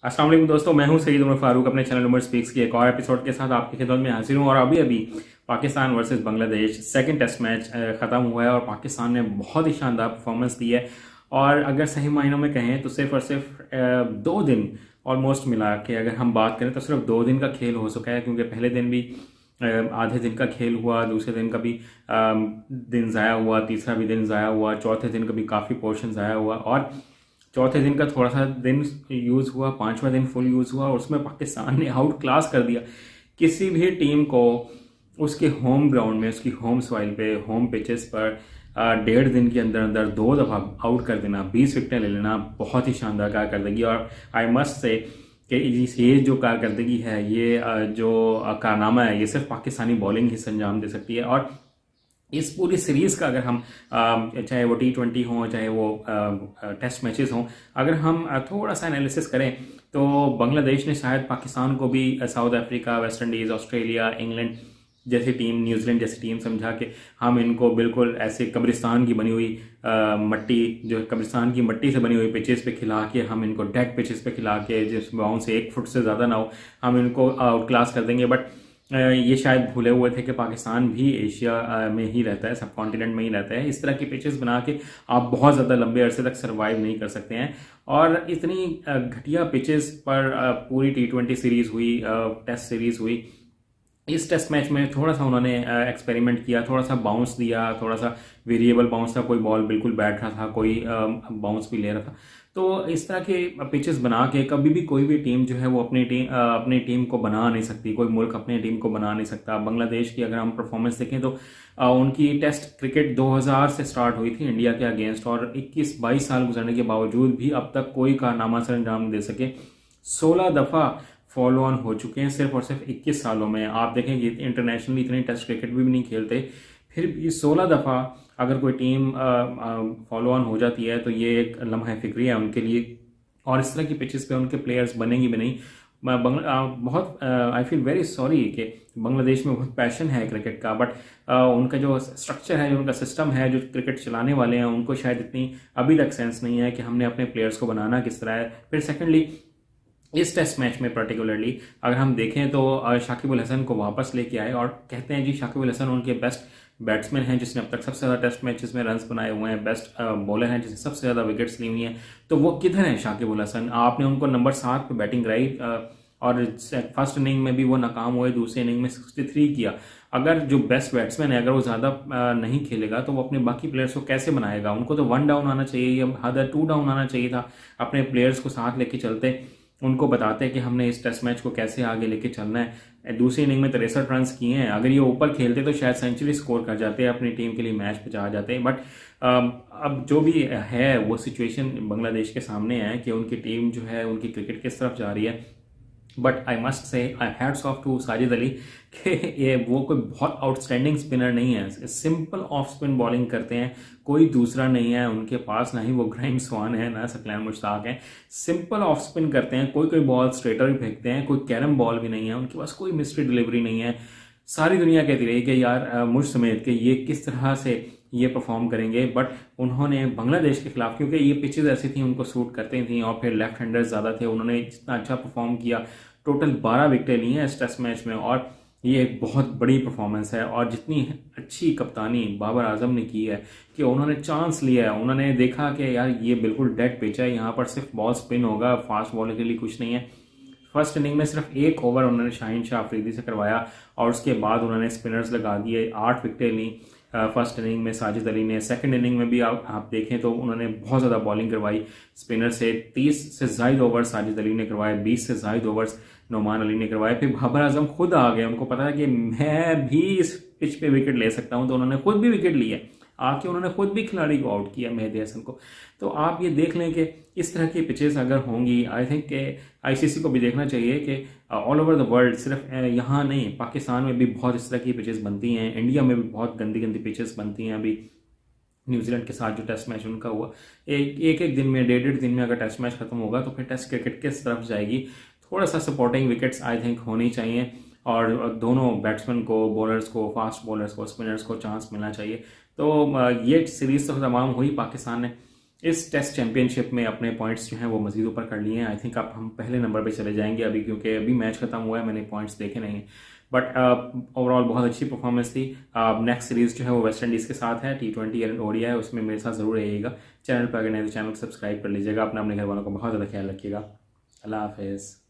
अस्सलाम वालेकुम दोस्तों, मैं हूं सईद उमर फारूक अपने चैनल उमर स्पीक्स की एक और एपिसोड के साथ आपकी खिदमत में हाजिर हूं। और अभी Pakistan versus Bangladesh second test match ख़त्म हुआ है और पाकिस्तान ने बहुत ही शानदार परफॉर्मेंस दी है। और अगर सही मायनों में कहें तो सिर्फ और सिर्फ 2 दिन ऑलमोस्ट मिला के अगर हम बात करें तो सिर्फ 2 दिन का खेल हो सका है, क्योंकि पहले दिन भी आधे दिन का खेल हुआ, दूसरे दिन का भी दिन ज़ाया हुआ, तीसरा भी दिन ज़ाया हुआ, चौथे दिन का भी काफ़ी पोर्शन ज़ाया हुआ और चौथे दिन का थोड़ा सा दिन यूज़ हुआ, पांचवा दिन फुल यूज़ हुआ और उसमें पाकिस्तान ने आउट क्लास कर दिया किसी भी टीम को। उसके होम ग्राउंड में, उसकी होम सॉइल पे, होम पिचेस पर 1.5 दिन के अंदर अंदर 2 दफ़ा आउट कर देना, 20 विकेटें ले लेना, बहुत ही शानदार कारकर्दगी। और आई मस्ट से कि ये जो कारकर्दगी है, ये जो कारनामा है, ये सिर्फ पाकिस्तानी बॉलिंग ही संजाम दे सकती है। और इस पूरी सीरीज का अगर हम चाहे वो T20 हो, चाहे वो टेस्ट मैचेस हों, अगर हम थोड़ा सा एनालिसिस करें तो बांग्लादेश ने शायद पाकिस्तान को भी south Africa, West Indies, Australia, England जैसी टीम, न्यूजीलैंड जैसी टीम समझा के हम इनको बिल्कुल ऐसे कब्रिस्तान की बनी हुई मट्टी, जो कब्रिस्तान की मट्टी से बनी हुई पिचेस पे खिला के, हम इनको डेड पिचेस पे खिला के जिस बाउंस से 1 फुट से ज़्यादा ना हो, हम इनको आउट क्लास कर देंगे। बट ये शायद भूले हुए थे कि पाकिस्तान भी एशिया में ही रहता है, सब कॉन्टिनेंट में ही रहता है। इस तरह की पिचेस बना के आप बहुत ज़्यादा लंबे अरसे तक सर्वाइव नहीं कर सकते हैं। और इतनी घटिया पिचेस पर पूरी T20 सीरीज हुई, टेस्ट सीरीज हुई। इस टेस्ट मैच में थोड़ा सा उन्होंने एक्सपेरिमेंट किया, थोड़ा सा बाउंस दिया, थोड़ा सा वेरिएबल बाउंस था, कोई बॉल बिल्कुल बैठ रहा था, कोई बाउंस भी ले रहा था। तो इस तरह के पिचेस बना के कभी भी कोई भी टीम जो है वो अपनी टीम को बना नहीं सकती, कोई मुल्क अपनी टीम को बना नहीं सकता। बांग्लादेश की अगर हम परफॉर्मेंस देखें तो उनकी टेस्ट क्रिकेट 2000 से स्टार्ट हुई थी इंडिया के अगेंस्ट, और 21-22 साल गुजरने के बावजूद भी अब तक कोई कारनामा सर अंजाम नहीं दे सके। 16 दफ़ा फॉलो ऑन हो चुके हैं सिर्फ और सिर्फ 21 सालों में। आप देखें कि इंटरनेशनली इतने टेस्ट क्रिकेट भी नहीं खेलते, फिर भी 16 दफ़ा अगर कोई टीम फॉलो ऑन हो जाती है तो ये एक लम्हा फिक्री है उनके लिए। और इस तरह की पिचेस पे उनके प्लेयर्स बनेंगे भी नहीं। बहुत आई फील वेरी सॉरी कि बांग्लादेश में बहुत पैशन है क्रिकेट का, बट उनका जो स्ट्रक्चर है, जो उनका सिस्टम है, जो क्रिकेट चलाने वाले हैं, उनको शायद इतनी अभी तक सेंस नहीं है कि हमने अपने प्लेयर्स को बनाना किस तरह है। फिर सेकेंडली, इस टेस्ट मैच में पर्टिकुलरली अगर हम देखें तो शाकिब अल हसन को वापस लेके आए और कहते हैं जी शाकिब अल हसन उनके बेस्ट बैट्समैन हैं, जिसने अब तक सबसे ज़्यादा टेस्ट मैचेस में रन्स बनाए हुए हैं, बेस्ट बॉलर हैं जिसने सबसे ज़्यादा विकेट्स ली हुई हैं। तो वो किधर हैं शाकिब अल हसन? आपने उनको नंबर 7 पे बैटिंग कराई और फर्स्ट इनिंग में भी वो नाकाम हुए, दूसरी इनिंग में 63 किया। अगर जो बेस्ट बैट्समैन है, अगर वो ज़्यादा नहीं खेलेगा तो वो अपने बाकी प्लेयर्स को कैसे बनाएगा? उनको तो 1 डाउन आना चाहिए या हद 2 डाउन आना चाहिए था। अपने प्लेयर्स को साथ लेके चलते, उनको बताते हैं कि हमने इस टेस्ट मैच को कैसे आगे लेके चलना है। दूसरी इनिंग में 63 रन किए हैं, अगर ये ऊपर खेलते तो शायद सेंचुरी स्कोर कर जाते, अपनी टीम के लिए मैच पहुंचा जाते। बट अब जो भी है वो सिचुएशन बांग्लादेश के सामने है कि उनकी टीम जो है उनकी क्रिकेट किस तरफ जा रही है। But I must say hats off to Sajid Ali कि ये वो कोई बहुत आउटस्टैंडिंग स्पिनर नहीं है, सिंपल ऑफ स्पिन बॉलिंग करते हैं, कोई दूसरा नहीं है उनके पास, ना ही वो ग्राइम स्वान है, ना सकलैन मुश्ताक है। सिंपल ऑफ स्पिन करते हैं, कोई बॉल स्ट्रेटर भी फेंकते हैं, कोई कैरम बॉल भी नहीं है उनके पास, कोई मिस्ट्री डिलीवरी नहीं है। सारी दुनिया कहती रही कि यार मुझ समेत के ये किस तरह से ये परफॉर्म करेंगे, बट उन्होंने बांग्लादेश के खिलाफ, क्योंकि ये पिचेज ऐसी थी उनको सूट करती थी और फिर लेफ्ट हैंडर्स ज़्यादा थे, उन्होंने जितना अच्छा परफॉर्म किया, टोटल 12 विकेटें ली हैं इस टेस्ट मैच में और ये एक बहुत बड़ी परफॉर्मेंस है। और जितनी अच्छी कप्तानी बाबर आजम ने की है कि उन्होंने चांस लिया है, उन्होंने देखा कि यार ये बिल्कुल डेड पिच है, यहाँ पर सिर्फ बॉल स्पिन होगा, फास्ट बॉलर के लिए कुछ नहीं है। फर्स्ट इनिंग में सिर्फ 1 ओवर उन्होंने शाहीन शाह अफरीदी से करवाया और उसके बाद उन्होंने स्पिनर्स लगा दिए, 8 विकेटें ली फर्स्ट इनिंग में साजिद अली ने। सेकंड इनिंग में भी आप देखें तो उन्होंने बहुत ज़्यादा बॉलिंग करवाई स्पिनर से, 30 से ज़ायद ओवर साजिद अली ने करवाए, 20 से ज़ायद ओवर्स नोमान अली ने करवाए। फिर बाबर आजम खुद आ गए, उनको पता है कि मैं भी इस पिच पे विकेट ले सकता हूं, तो उन्होंने खुद भी विकेट लिए, आके उन्होंने खुद भी खिलाड़ी को आउट किया, मेहदी हसन को। तो आप ये देख लें कि इस तरह की पिचेस अगर होंगी, आई थिंक के आईसीसी को भी देखना चाहिए कि ऑल ओवर द वर्ल्ड, सिर्फ यहाँ नहीं, पाकिस्तान में भी बहुत इस तरह की पिचेस बनती हैं, इंडिया में भी बहुत गंदी गंदी पिचेस बनती हैं। अभी न्यूजीलैंड के साथ जो टेस्ट मैच उनका हुआ, एक दिन में, 1.5 दिन में अगर टेस्ट मैच खत्म होगा तो फिर टेस्ट क्रिकेट किस तरफ जाएगी? थोड़ा सा सपोर्टिंग विकेट्स आई थिंक होनी चाहिए और दोनों बैट्समैन को, बॉलर्स को, फास्ट बॉलर्स को, स्पिनर्स को चांस मिलना चाहिए। तो ये सीरीज तो तमाम हुई, पाकिस्तान ने इस टेस्ट चैंपियनशिप में अपने पॉइंट्स जो हैं वो मजीद ऊपर कर लिए हैं। आई थिंक अब हम पहले नंबर पे चले जाएंगे अभी, क्योंकि अभी मैच खत्म हुआ है, मैंने पॉइंट्स देखे नहीं। बट ओवरऑल बहुत अच्छी परफॉर्मेंस थी। नेक्स्ट सीरीज जो है वो वेस्ट इंडीज़ के साथ है, T20 एंड ओडीआई है, उसमें मेरे साथ ज़रूर रहिएगा। चैनल पर अगर नहीं तो चैनल को सब्सक्राइब कर लीजिएगा। अपने घर वालों का बहुत ज़्यादा ख्याल रखिएगा। अल्लाह हाफिज़।